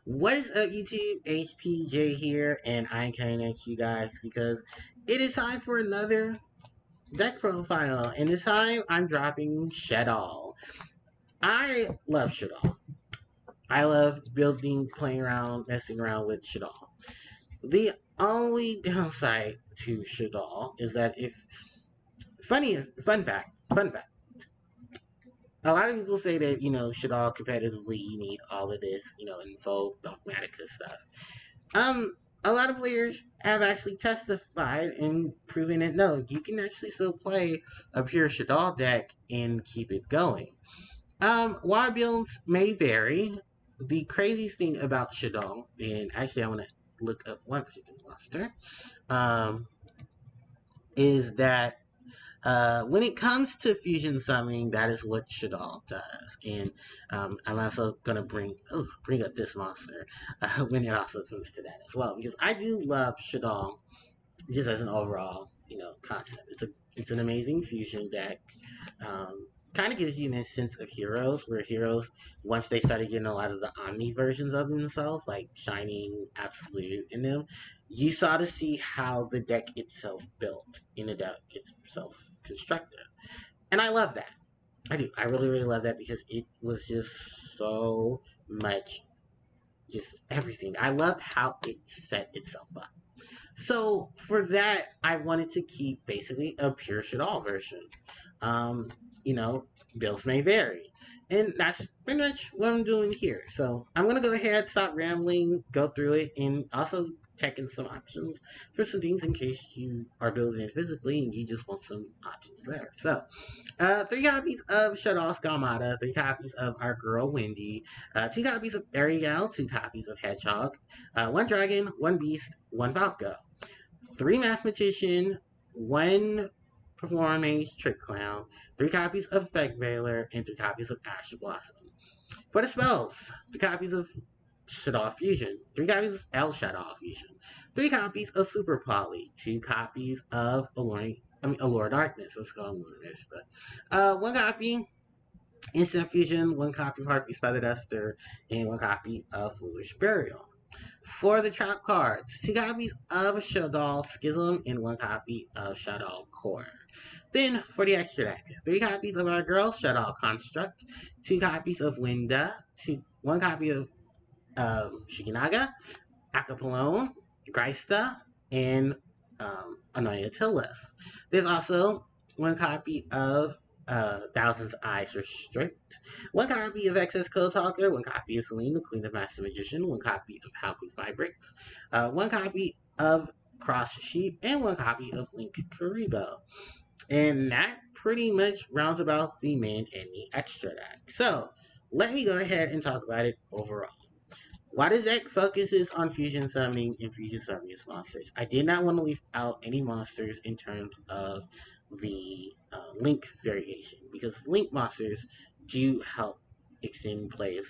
What is up, YouTube? HPJ here, and I'm coming at you guys because it is time for another deck profile, and this time I'm dropping Shaddoll. I love Shaddoll. I love building, playing around, messing around with Shaddoll. The only downside to Shaddoll is that if fun fact, a lot of people say that Shaddoll competitively you need all of this, info, dogmatica stuff. Um, a lot of players have actually testified and proven that no, you can actually still play a pure Shaddoll deck and keep it going. While builds may vary, the craziest thing about Shaddoll, and actually I want to look up one particular monster, um, is that when it comes to fusion summoning, that is what Shaddoll does. And I'm also going to bring up this monster when it also comes to that as well. Because I do love Shaddoll just as an overall, concept. It's an amazing fusion deck. Kind of gives you a sense of heroes, where heroes, once they started getting a lot of the Omni versions of themselves, like Shining, Absolute in them, you saw to see how the deck itself built in the deck itself constructed. And I love that. I do. I really, really love that because it was just so much, just everything. I loved how it set itself up. So for that, I wanted to keep basically a pure Shaddoll version. Um, you know, Bills may vary. And that's pretty much what I'm doing here. So I'm going to go ahead, stop rambling, go through it, and also check in some options for some things in case you are building it physically and you just want some options there. So, 3 copies of Shaddoll Skalmata, 3 copies of our girl Wendy, 2 copies of Ariel, 2 copies of Hedgehog, 1 dragon, 1 beast, 1 Falco, 3 mathematician, 1 performance trick clown, 3 copies of Effect Veiler, and 3 copies of Ash Blossom. For the spells, 3 copies of Shaddoll Fusion, 3 copies of El Shaddoll Fusion, 3 copies of Super Poly, 2 copies of Allure Darkness. Let's go on this, but 1 copy Instant Fusion, 1 copy of Harpie's Feather Duster, and 1 copy of Foolish Burial. For the trap cards, 2 copies of Shaddoll Schism and 1 copy of Shaddoll Core. Then for the extra deck, 3 copies of our girl Shaddoll Construct, 2 copies of Winda, 1 copy of Shiginaga, Acapulone, Greista, and Anoia Tillis. There's also 1 copy of Thousands Eyes Restrict, 1 copy of Excess Code Talker, 1 copy of Celine, the Queen of Master Magician, 1 copy of Halku Fabrics, 1 copy of Cross Sheep, and 1 copy of Link Karibo. And that pretty much rounds about the main and the extra deck. So let me go ahead and talk about it overall. While this deck focuses on fusion summoning and fusion summoning monsters, I did not want to leave out any monsters in terms of the link variation, because link monsters do help extend plays,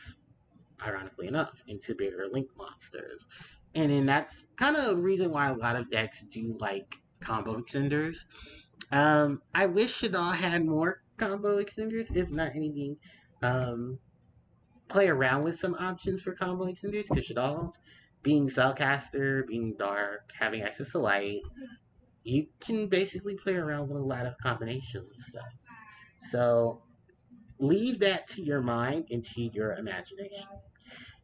ironically enough, into bigger link monsters. And then that's kind of the reason why a lot of decks do like combo extenders. I wish Shaddoll had more combo extenders, if not anything. Um, Play around with some options for combo extenders, because Shaddoll, being Spellcaster, being dark, having access to light, you can basically play around with a lot of combinations and stuff. So leave that to your mind and to your imagination.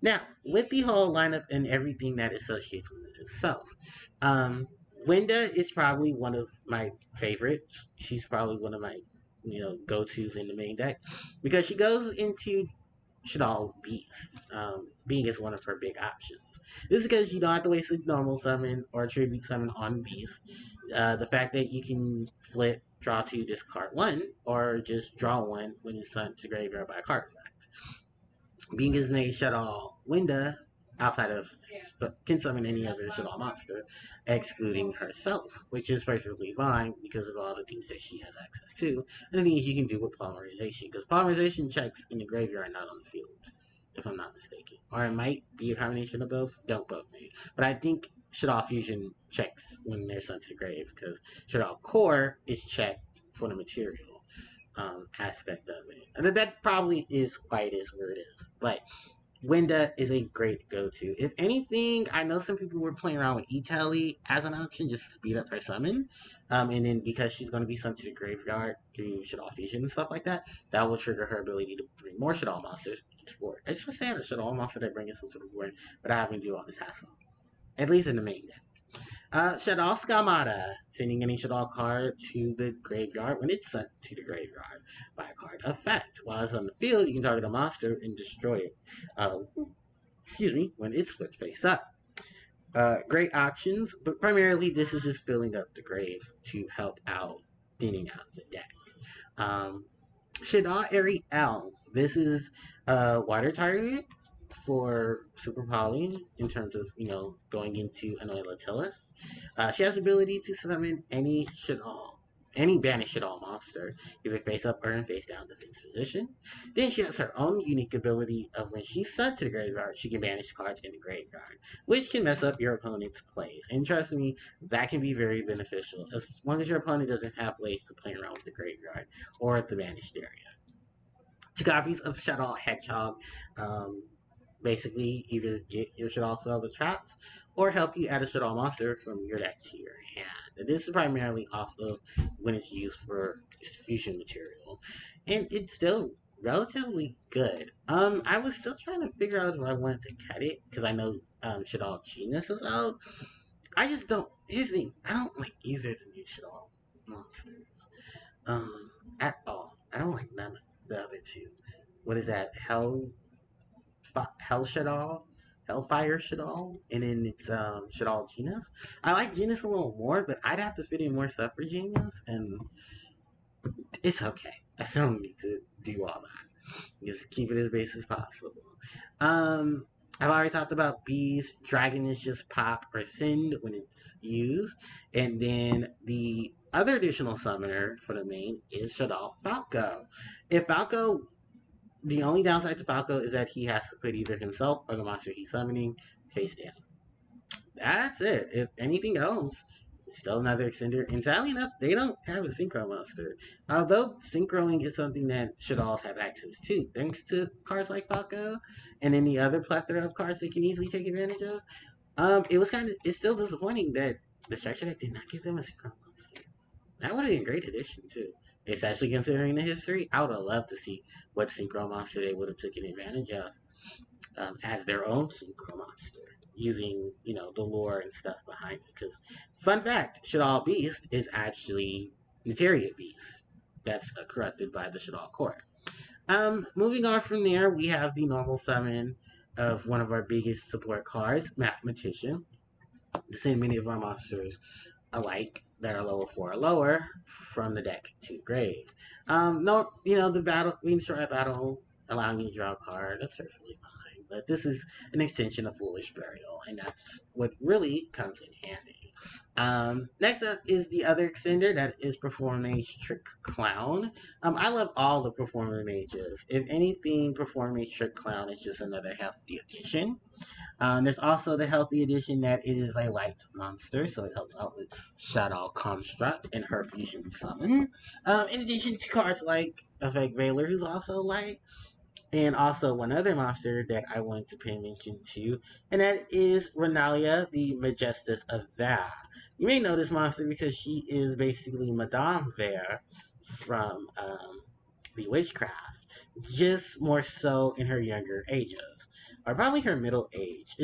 Now, with the whole lineup and everything that associates with it itself, um, Winda is probably one of my favorites. She's probably one of my go-tos in the main deck, because she goes into Shaddoll Beast. Being is one of her big options. This is because you don't have to waste a normal summon or a tribute summon on Beast. The fact that you can flip, draw 2, discard 1, or just draw 1 when it's sent to graveyard by a card effect. Being is made Shaddoll Winda outside of can summon any other Shaddoll monster, excluding herself, which is perfectly fine because of all the things that she has access to, and the things you can do with polymerization, because polymerization checks in the graveyard, not on the field, if I'm not mistaken. Or it might be a combination of both, don't quote me. But I think Shaddoll Fusion checks when they're sent to the grave, because Shaddoll Core is checked for the material aspect of it. And that probably is why it is where it is. But Winda is a great go-to. If anything, I know some people were playing around with E-Telly as an option just to speed up her summon. And then because she's going to be sent to the graveyard through Shaddoll Fusion and stuff like that, that will trigger her ability to bring more Shaddoll monsters into the board. I just wish they had a Shaddoll monster that brings us into the board without having to do all this hassle. At least in the main deck. Shaddoll Skamata, sending any Shaddoll card to the graveyard when it's sent to the graveyard by a card effect. While it's on the field, you can target a monster and destroy it. When it's flipped face up. Great options, but primarily this is just filling up the grave to help out thinning out the deck. Um, Shaddoll Ariel. This is a water target for Super Poly in terms of, going into Annoy Latilis. She has the ability to summon any banished Shaddoll monster, either face up or in face down defense position. Then she has her own unique ability of when she's sent to the graveyard, she can banish cards in the graveyard, which can mess up your opponent's plays. And trust me, that can be very beneficial as long as your opponent doesn't have ways to play around with the graveyard or the banished area. 2 copies of Shaddoll Hedgehog. Um, Basically, either get your Shaddoll spells or traps, or help you add a Shaddoll monster from your deck to your hand. And this is primarily off of when it's used for fusion material. And it's still relatively good. I was still trying to figure out if I wanted to cut it, because I know Shaddoll Genius is out. I just don't, here's the thing, I don't like either of the new Shaddoll monsters. At all. I don't like none of the other two. What is that? Hell Shaddoll, Hellfire Shaddoll, and then it's Shaddoll Genius. I like Genius a little more, but I'd have to fit in more stuff for Genius, and it's okay. I don't need to do all that. Just keep it as base as possible. Um, I've already talked about bees. Dragon is just pop or send when it's used, and then the other additional summoner for the main is Shaddoll Falco. If Falco The only downside to Falco is that he has to put either himself or the monster he's summoning face down. That's it. If anything else, it's still another extender. And sadly enough, they don't have a synchro monster. Although synchroing is something that should all have access to, thanks to cards like Falco and any other plethora of cards they can easily take advantage of. It's still disappointing that the structure deck did not give them a synchro monster. That would have been a great addition too. Especially considering the history, I would have loved to see what synchro monster they would have taken advantage of as their own synchro monster, using the lore and stuff behind it. Because fun fact, Shaddoll Beast is actually Materia Beast. That's corrupted by the Shaddoll Core. Moving on from there, we have the normal summon of one of our biggest support cards, Mathematician. The same many of our monsters alike that are level 4 or lower from the deck to grave. No, the battle, being short at battle, allowing you to draw a card, that's perfectly fine. But this is an extension of Foolish Burial, and that's what really comes in handy. Next up is the other extender, that is Perform Mage Trick Clown. I love all the Performer Mages. If anything, Perform Mage Trick Clown is just another hefty addition. There's also the healthy edition that it is a light monster, so it helps out with Shaddoll Construct and her fusion summon. In addition to cards like Effect Veiler, who's also light, and also one other monster that I wanted to pay mention to, and that is Renalia, the Majestus of Vair. You may know this monster because she is basically Madame Vair from the Witchcraft, just more so in her younger ages, or probably her middle age.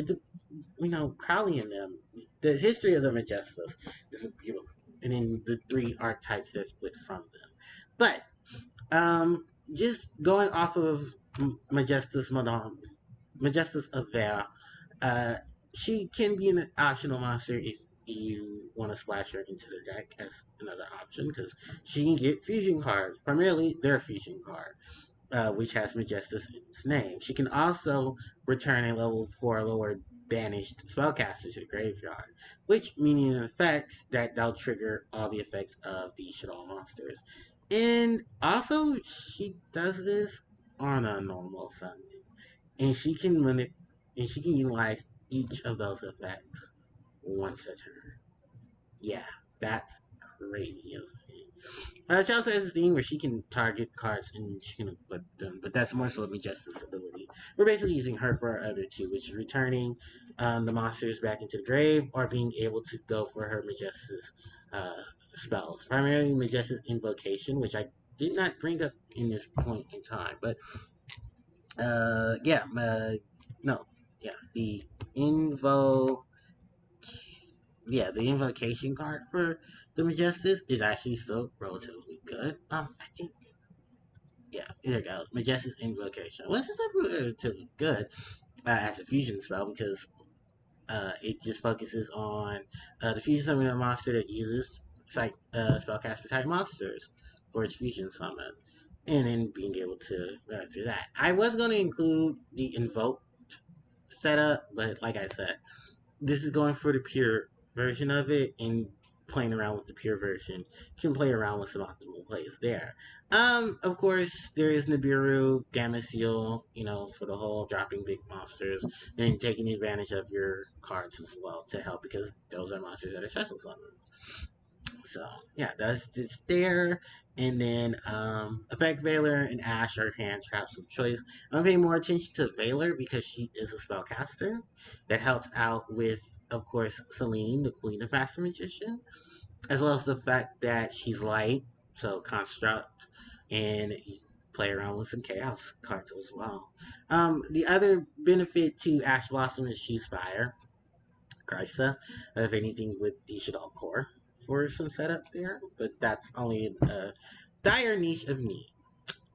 Crowley and them, the history of the Majestus is beautiful, and then the 3 archetypes that split from them. But just going off of Majestus of Vair, she can be an optional monster if you want to splash her into the deck as another option, because she can get fusion cards, primarily their fusion card, which has Majestus in its name. She can also return a level 4 lower banished spellcaster to the graveyard, which meaning in effect that they'll trigger all the effects of the Shaddoll monsters. And also, she does this on a normal summon, and she can utilize each of those effects once a turn. Yeah, that's crazy, isn't it? She also has this thing where she can target cards and she can equip them, but that's more so a Majestic's ability. We're basically using her for our other two, which is returning the monsters back into the grave or being able to go for her Majestic's uh, spells. Primarily Majestic's Invocation, which I did not bring up in this point in time, but yeah, no, yeah, invo the invocation card for the Majestic is actually still relatively good. I think here we go. Majestic Invocation. Well, it's still relatively good as a fusion spell because it just focuses on the fusion summon a monster that uses spellcaster type monsters for its fusion summon, and then being able to do that. I was going to include the invoke setup, but like I said, this is going for the pure version of it and playing around with the pure version. You can play around with some optimal plays there. Of course, there is Nibiru, Gamma Seal, for the whole dropping big monsters and taking advantage of your cards as well to help because those are monsters that are special summoned. So yeah, that's just there. And then Effect Veiler and Ash are hand traps of choice. I'm paying more attention to Veiler because she is a spellcaster that helps out with, of course, Celine, the Queen of Master Magician, as well as the fact that she's light, so construct, and you play around with some chaos cards as well. The other benefit to Ash Blossom is she's fire. Krysa, if anything, with the Shaddoll core for some setup there, but that's only a dire niche of need.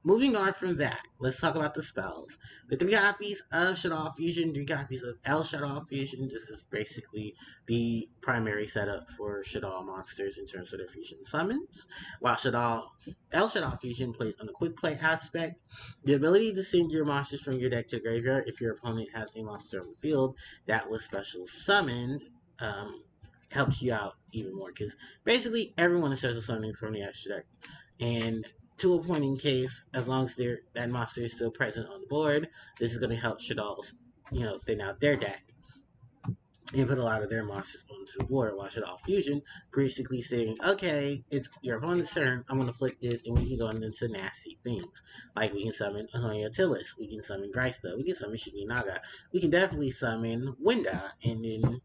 Moving on from that, let's talk about the spells. The 3 copies of Shaddoll Fusion, 3 copies of El Shaddoll Fusion. This is basically the primary setup for Shaddoll monsters in terms of their fusion summons. While El Shaddoll Fusion plays on the quick play aspect, the ability to send your monsters from your deck to the graveyard if your opponent has a monster on the field that was special summoned um, helps you out even more because basically everyone is special summoning from the extra deck. And to a point in case, as long as that monster is still present on the board, this is going to help Shaddoll's, thin out their deck and put a lot of their monsters onto the board. While Shaddoll Fusion basically saying, okay, it's your opponent's turn, I'm going to flick this, and we can go into some nasty things. Like we can summon Ahoya Tillis, we can summon Greista, we can summon Shikinaga, we can definitely summon Winda, and then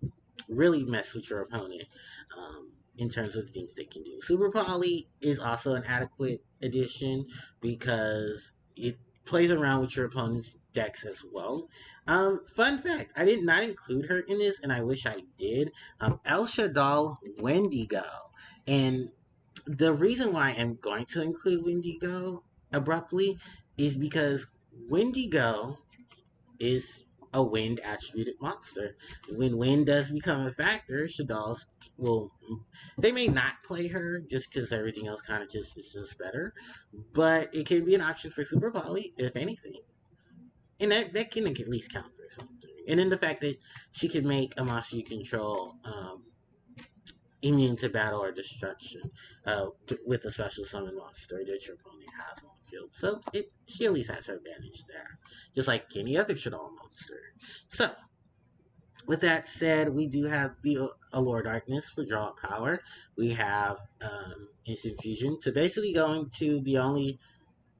really mess with your opponent. In terms of the things they can do. Super Poly is also an adequate addition because it plays around with your opponent's decks as well. Fun fact, I did not include her in this, and I wish I did. El Shaddoll Wendigo. And the reason why I'm going to include Wendigo abruptly is because Wendigo is a wind attributed monster. When wind does become a factor, Shaddolls will. They may not play her just because everything else kind of just is just better, but it can be an option for Super Poly if anything, and that can at least count for something. And then the fact that she can make a monster you control immune to battle or destruction with a special summon monster that your opponent has on the field. So she at least has her advantage there, just like any other Shaddoll monster. So, with that said, we do have the Allure Darkness for draw power. We have Instant Fusion. So basically going to the only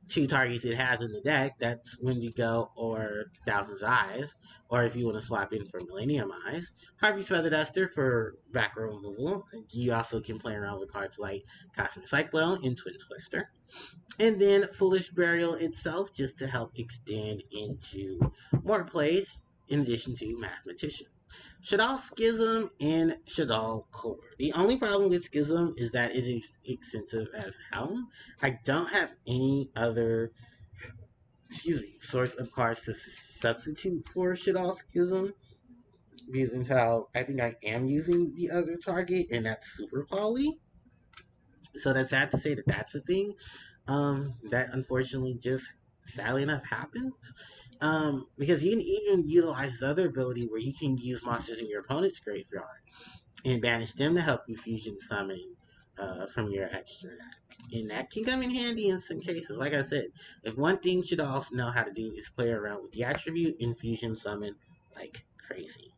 2 targets it has in the deck, that's Wendigo or Thousand's Eyes, or if you want to swap in for Millennium Eyes. Harpie's Feather Duster for back row removal. You also can play around with cards like Cosmic Cyclone and Twin Twister. And then Foolish Burial itself, just to help extend into more plays, in addition to Mathematician. Shaddoll Schism and Shaddoll Core. The only problem with Schism is that it is expensive as hell. I don't have any other source of cards to substitute for Shaddoll Schism. Because how I think I am using the other target, and that's Super Poly. So that's sad to say that that's a thing. That unfortunately just sadly enough happens. Because you can even utilize the other ability where you can use monsters in your opponent's graveyard and banish them to help you fusion summon from your extra deck. And that can come in handy in some cases. Like I said, if one thing should also know how to do is play around with the attribute and fusion summon like crazy.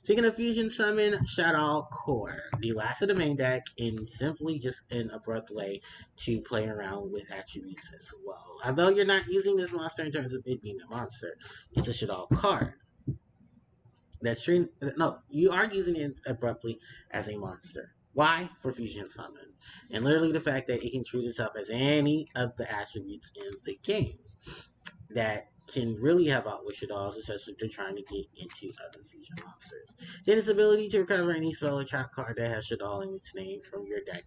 Taking a fusion summon Shaddoll Core, the last of the main deck, in simply just an abrupt way to play around with attributes as well. Although you're not using this monster in terms of it being a monster, it's a Shaddoll card. That's true. No, you are using it abruptly as a monster. Why? For fusion summon. And literally the fact that it can treat itself as any of the attributes in the game that can really help out with Shaddolls, especially if they're trying to get into other fusion monsters. Then its ability to recover any spell or trap card that has Shaddoll in its name from your deck,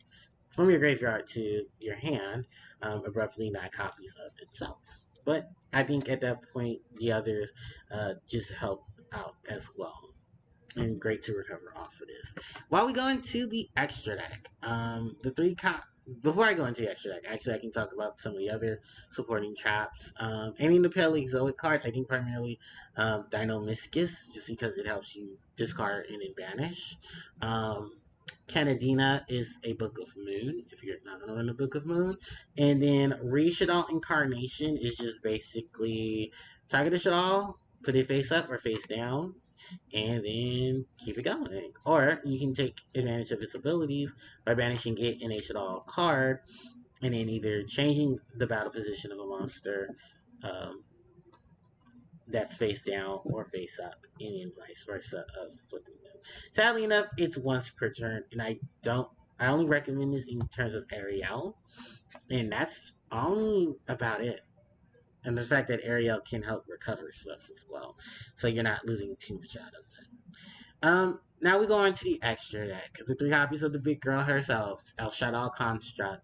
from your graveyard to your hand, abruptly 9 copies of itself. But I think at that point, the others just help out as well and great to recover off of this. While we go into the extra deck, before I go into the extra deck, actually I can talk about some of the other supporting traps. Any the Paleozoic cards, I think primarily Dinomischus, just because it helps you discard and then banish. Um, Canadina is a Book of Moon, if you're not going to run a Book of Moon. And then Reshaddoll Incarnation is just basically target a Shaddoll, put it face up or face down, and then keep it going. Or you can take advantage of its abilities by banishing it in a Shaddoll card, and then either changing the battle position of a monster um, that's face down or face up, and then vice versa of flipping them. Sadly enough, it's once per turn, and I only recommend this in terms of Ariel, and that's only about it. And the fact that Ariel can help recover stuff as well, so you're not losing too much out of it. Now we go on to the extra deck. The 3 copies of the big girl herself, El Shaddoll Construct.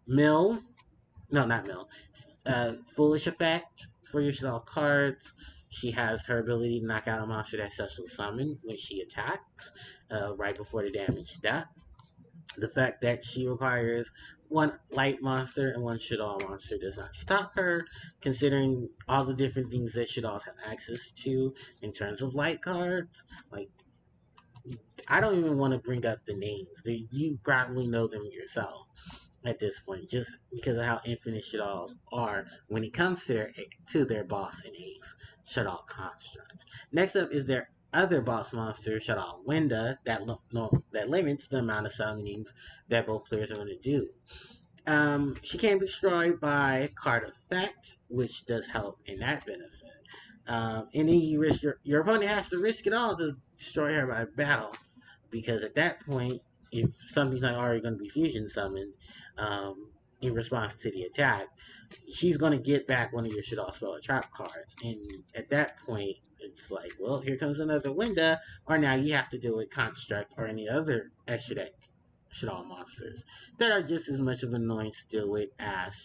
Mill, no, not Mill. Foolish Effect for your Shaddoll cards. She has her ability to knock out a monster that's special summoned when she attacks, right before the damage death. The fact that she requires one light monster and one Shaddoll monster does not stop her, considering all the different things that Shaddolls have access to in terms of light cards. Like, I don't even want to bring up the names. You probably know them yourself at this point, just because of how infinite Shaddolls are when it comes to their boss and ace, Shaddoll Construct. Next up is their other boss monster, Shaddoll Winda, that limits the amount of summonings that both players are going to do. She can be destroyed by card effect, which does help in that benefit. And then your opponent has to risk it all to destroy her by battle, because at that point, if something's not already going to be fusion summoned in response to the attack, she's going to get back one of your Shaddoll spell or trap cards. And at that point, it's like, well, here comes another Winda, or now you have to deal with Construct or any other extra deck Shaddoll monsters that are just as much of an annoyance to deal with as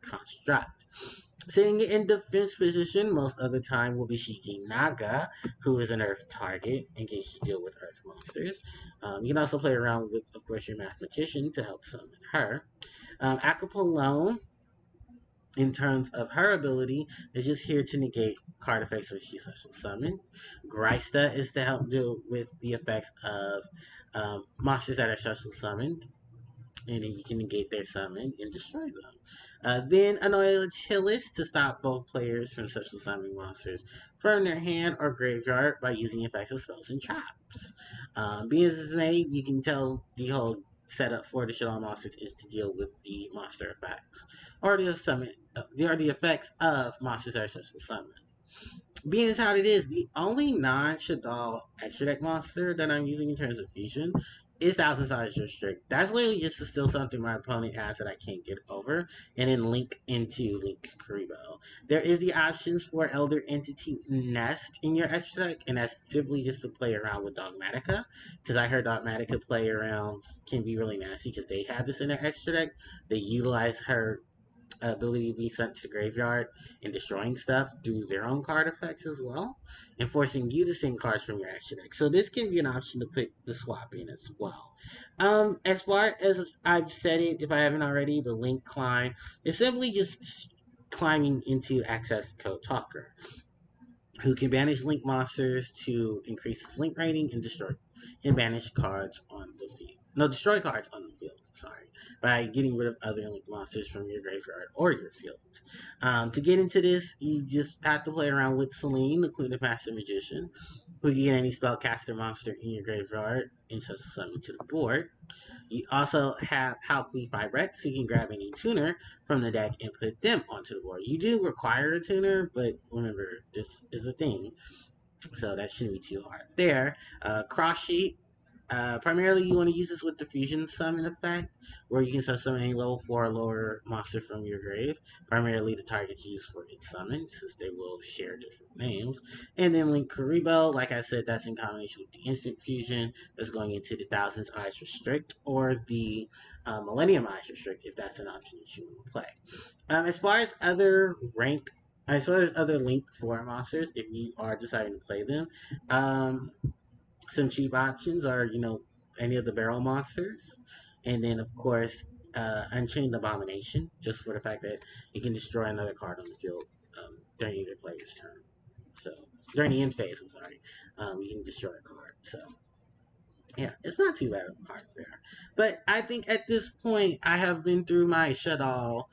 Construct. Sitting in defense position most of the time will be Shiki Naga, who is an Earth target in case you deal with Earth monsters. You can also play around with, of course, your Mathematician to help summon her. Acapulone, in terms of her ability, is just here to negate card effects when she's special summoned. Greista is to help deal with the effects of monsters that are special summoned, and then you can negate their summon and destroy them. Then Annoy Achilles to stop both players from special summoning monsters from their hand or graveyard by using effects of spells and traps. Being as it's made, you can tell the whole setup for the Shaddoll monsters is to deal with the monster effects or the effects of monsters that are special summoned. Being as how it is, the only non-Shaddoll extra deck monster that I'm using in terms of fusion is Thousand Size Restrict. That's literally just to steal something my opponent has that I can't get over, and then link into Link Karibo. There is the options for Elder Entity Nest in your extra deck, and that's simply just to play around with Dogmatica, because I heard Dogmatica play around can be really nasty because they have this in their extra deck. They utilize her ability to be sent to the graveyard and destroying stuff through their own card effects as well, and forcing you to send cards from your action deck. So this can be an option to put the swap in as well. As far as I've said it, if I haven't already, the link climb is simply just climbing into Access Code Talker, who can banish link monsters to increase its link rating and banish cards on the field. No, destroy cards on the field. sorry, by getting rid of other link monsters from your graveyard or your field. To get into this, you just have to play around with Celine, the Queen of Master Magician, who can get any spellcaster monster in your graveyard and just summon to the board. You also have Harpie Vibrex, who can grab any tuner from the deck and put them onto the board. You do require a tuner, but remember, this is a thing, so that shouldn't be too hard. There, Cross Sheet. Primarily, you want to use this with the Fusion Summon effect, where you can summon any level 4 or lower monster from your grave. Primarily, the target's used for its summon, since they will share different names. And then Link Karibo, like I said, that's in combination with the Instant Fusion, that's going into the Thousands Eyes Restrict, or the Millennium Eyes Restrict, if that's an option that you want to play. As far as other rank, as far as other Link 4 monsters, if you are deciding to play them, some cheap options are, any of the barrel monsters. And then, of course, Unchained Abomination, just for the fact that you can destroy another card on the field during either player's turn. So, during the end phase, I'm sorry, you can destroy a card. So, yeah, it's not too bad of a card there. But I think at this point, I have been through my Shaddoll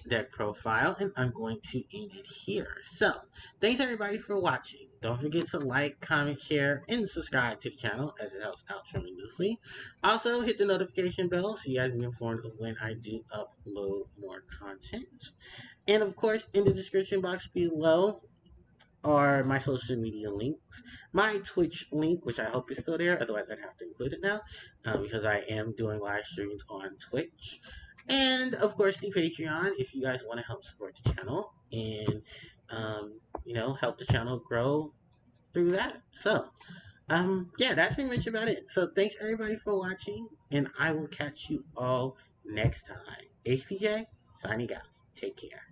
deck profile, and I'm going to end it here. So, thanks everybody for watching. Don't forget to like, comment, share, and subscribe to the channel, as it helps out tremendously. Also, hit the notification bell so you guys can be informed of when I do upload more content. And of course, in the description box below are my social media links. My Twitch link, which I hope is still there, otherwise I'd have to include it now, because I am doing live streams on Twitch. And of course, the Patreon, if you guys want to help support the channel and, help the channel grow through that. So, yeah, that's pretty much about it. So, thanks everybody for watching, and I will catch you all next time. HPJ, signing out. Take care.